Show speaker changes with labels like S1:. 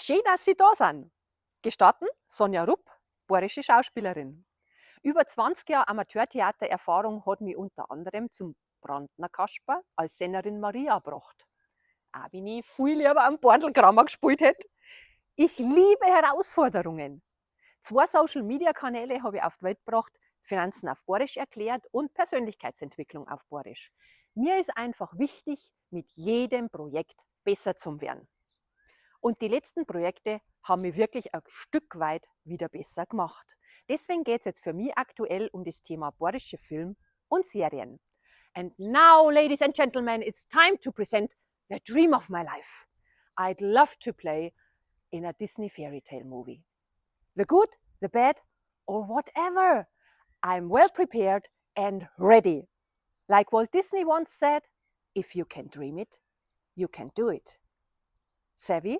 S1: Schön, dass Sie da sind. Gestatten Sonja Rupp, bayerische Schauspielerin. Über 20 Jahre Amateurtheatererfahrung hat mich unter anderem zum Brandner Kasper als Sängerin Maria gebracht. Auch wenn ich viel lieber am Bordelgrammer gespielt hätte. Ich liebe Herausforderungen. 2 Social-Media-Kanäle habe ich auf die Welt gebracht, Finanzen auf Borisch erklärt und Persönlichkeitsentwicklung auf Borisch. Mir ist einfach wichtig, mit jedem Projekt besser zu werden. Und die letzten Projekte haben mich wirklich ein Stück weit wieder besser gemacht. Deswegen geht es jetzt für mich aktuell um das Thema bayerische Film und Serien. And now, ladies and gentlemen, it's time to present the dream of my life. I'd love to play in a Disney fairy tale movie. The good, the bad, or whatever. I'm well prepared and ready. Like Walt Disney once said, if you can dream it, you can do it. Savvy?